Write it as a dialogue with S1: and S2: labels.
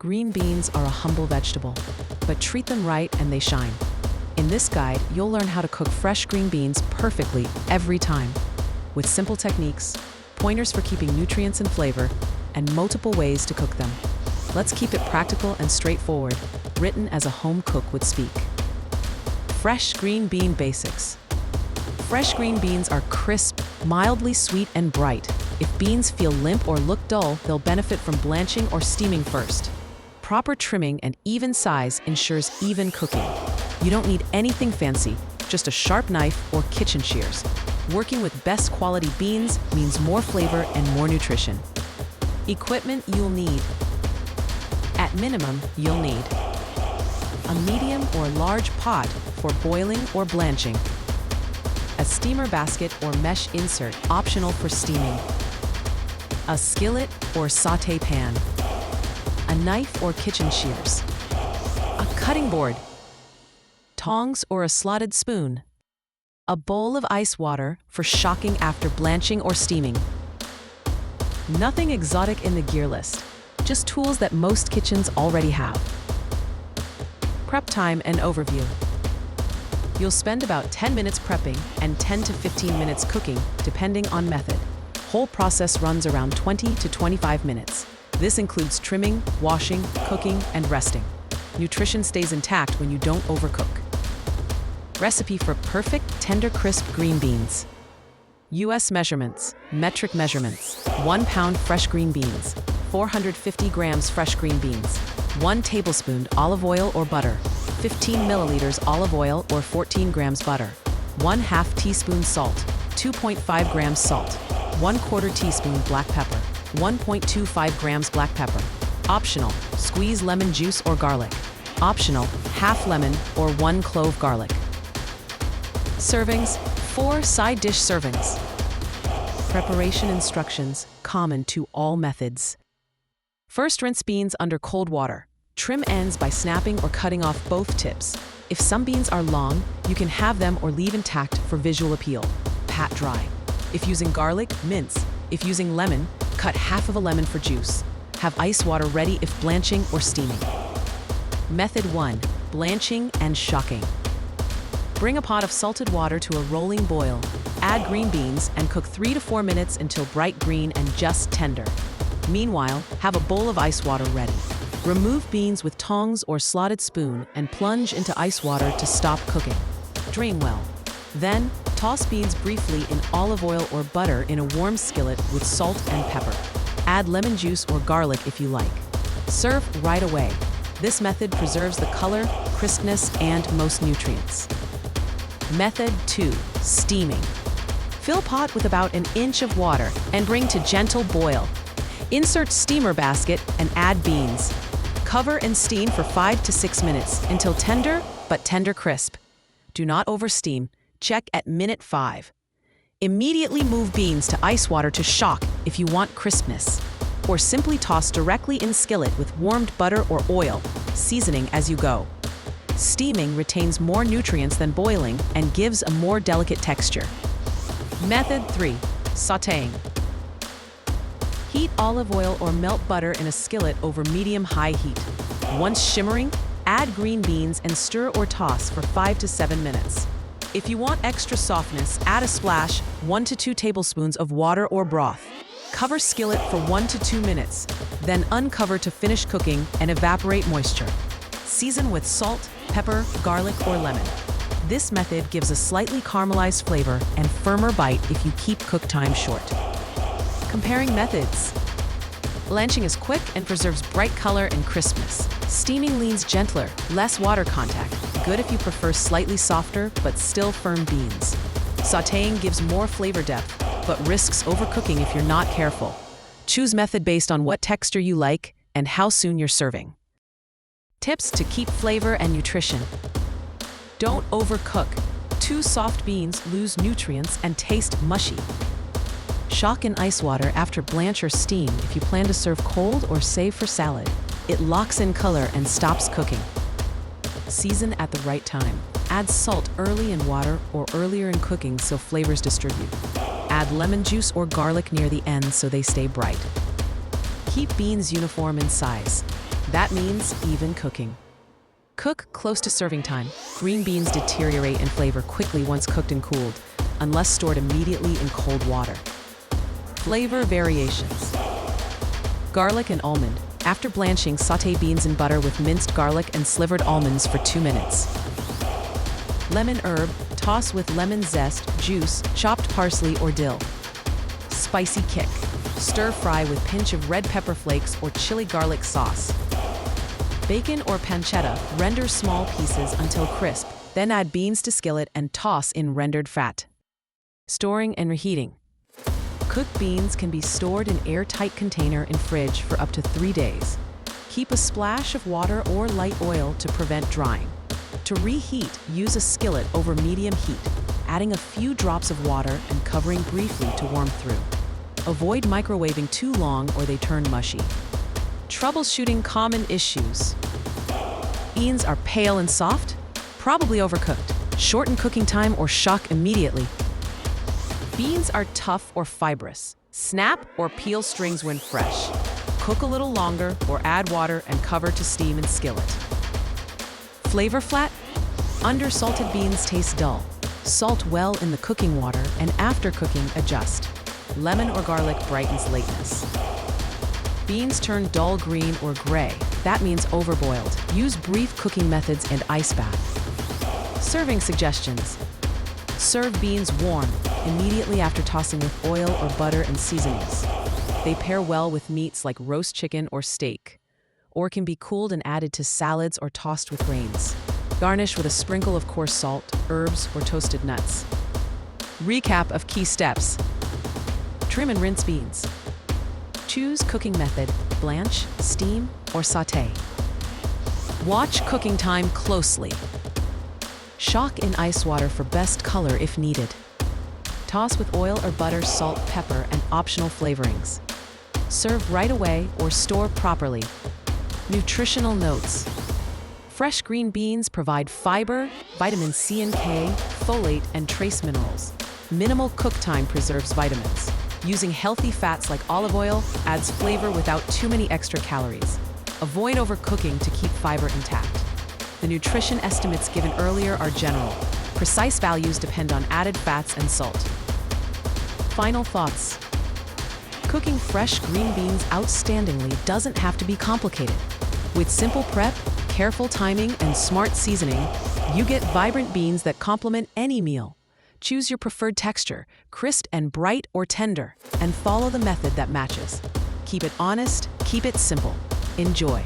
S1: Green beans are a humble vegetable, but treat them right and they shine. In this guide, you'll learn how to cook fresh green beans perfectly every time, with simple techniques, pointers for keeping nutrients and flavor, and multiple ways to cook them. Let's keep it practical and straightforward, written as a home cook would speak. Fresh green bean basics. Fresh green beans are crisp, mildly sweet, and bright. If beans feel limp or look dull, they'll benefit from blanching or steaming first. Proper trimming and even size ensures even cooking. You don't need anything fancy, just a sharp knife or kitchen shears. Working with best quality beans means more flavor and more nutrition. Equipment you'll need. At minimum, you'll need a medium or large pot for boiling or blanching, a steamer basket or mesh insert, optional for steaming, a skillet or sauté pan, a knife or kitchen shears, a cutting board, tongs or a slotted spoon, a bowl of ice water for shocking after blanching or steaming. Nothing exotic in the gear list, just tools that most kitchens already have. Prep time and overview. You'll spend about 10 minutes prepping and 10 to 15 minutes cooking, depending on method. Whole process runs around 20 to 25 minutes. This includes trimming, washing, cooking, and resting. Nutrition stays intact when you don't overcook. Recipe for perfect, tender, crisp green beans. U.S. measurements, metric measurements. 1 pound fresh green beans, 450 grams fresh green beans, 1 tablespoon olive oil or butter, 15 milliliters olive oil or 14 grams butter, 1/2 teaspoon salt, 2.5 grams salt, 1/4 teaspoon black pepper, 1.25 grams black pepper. Optional, squeeze lemon juice or garlic. Optional, half lemon or 1 clove garlic. Servings, 4 side dish servings. Preparation instructions, common to all methods. First, rinse beans under cold water. Trim ends by snapping or cutting off both tips. If some beans are long, you can have them or leave intact for visual appeal. Pat dry. If using garlic, mince. If using lemon, cut half of a lemon for juice. Have ice water ready if blanching or steaming. Method 1. Blanching and shocking. Bring a pot of salted water to a rolling boil. Add green beans and cook 3 to 4 minutes until bright green and just tender. Meanwhile, have a bowl of ice water ready. Remove beans with tongs or slotted spoon and plunge into ice water to stop cooking. Drain well. Then, toss beans briefly in olive oil or butter in a warm skillet with salt and pepper. Add lemon juice or garlic if you like. Serve right away. This method preserves the color, crispness, and most nutrients. Method 2. Steaming. Fill pot with about 1 inch of water and bring to gentle boil. Insert steamer basket and add beans. Cover and steam for 5 to 6 minutes until tender but tender crisp. Do not oversteam. Check at minute 5. Immediately move beans to ice water to shock if you want crispness, or simply toss directly in skillet with warmed butter or oil, seasoning as you go. Steaming retains more nutrients than boiling and gives a more delicate texture. Method 3. Sautéing. Heat olive oil or melt butter in a skillet over medium-high heat. Once shimmering, add green beans and stir or toss for 5 to 7 minutes. If you want extra softness, add a splash, 1 to 2 tablespoons of water or broth. Cover skillet for 1 to 2 minutes, then uncover to finish cooking and evaporate moisture. Season with salt, pepper, garlic, or lemon. This method gives a slightly caramelized flavor and firmer bite if you keep cook time short. Comparing methods. Blanching is quick and preserves bright color and crispness. Steaming leans gentler, less water contact, good if you prefer slightly softer but still firm beans. Sautéing gives more flavor depth, but risks overcooking if you're not careful. Choose method based on what texture you like and how soon you're serving. Tips to keep flavor and nutrition. Don't overcook. Too soft beans lose nutrients and taste mushy. Shock in ice water after blanch or steam if you plan to serve cold or save for salad. It locks in color and stops cooking. Season at the right time. Add salt early in water or earlier in cooking so flavors distribute. Add lemon juice or garlic near the end so they stay bright. Keep beans uniform in size. That means even cooking. Cook close to serving time. Green beans deteriorate in flavor quickly once cooked and cooled, unless stored immediately in cold water. Flavor variations. Garlic and almond. After blanching, sauté beans in butter with minced garlic and slivered almonds for 2 minutes. Lemon herb. Toss with lemon zest, juice, chopped parsley or dill. Spicy kick. Stir fry with pinch of red pepper flakes or chili garlic sauce. Bacon or pancetta. Render small pieces until crisp, then add beans to skillet and toss in rendered fat. Storing and reheating. Cooked beans can be stored in airtight container in fridge for up to 3 days. Keep a splash of water or light oil to prevent drying. To reheat, use a skillet over medium heat, adding a few drops of water and covering briefly to warm through. Avoid microwaving too long or they turn mushy. Troubleshooting common issues. Beans are pale and soft, probably overcooked. Shorten cooking time or shock immediately. Beans are tough or fibrous. Snap or peel strings when fresh. Cook a little longer or add water and cover to steam in skillet. Flavor flat? Undersalted beans taste dull. Salt well in the cooking water and after cooking adjust. Lemon or garlic brightens lateness. Beans turn dull green or gray. That means overboiled. Use brief cooking methods and ice bath. Serving suggestions. Serve beans warm, immediately after tossing with oil or butter and seasonings. They pair well with meats like roast chicken or steak, or can be cooled and added to salads or tossed with grains. Garnish with a sprinkle of coarse salt, herbs, or toasted nuts. Recap of key steps. Trim and rinse beans. Choose cooking method, blanch, steam, or sauté. Watch cooking time closely. Shock in ice water for best color if needed. Toss with oil or butter, salt, pepper, and optional flavorings. Serve right away or store properly. Nutritional notes. Fresh green beans provide fiber, vitamin C and K, folate, and trace minerals. Minimal cook time preserves vitamins. Using healthy fats like olive oil adds flavor without too many extra calories. Avoid overcooking to keep fiber intact. The nutrition estimates given earlier are general. Precise values depend on added fats and salt. Final thoughts. Cooking fresh green beans outstandingly doesn't have to be complicated. With simple prep, careful timing, and smart seasoning, you get vibrant beans that complement any meal. Choose your preferred texture, crisp and bright or tender, and follow the method that matches. Keep it honest, keep it simple. Enjoy.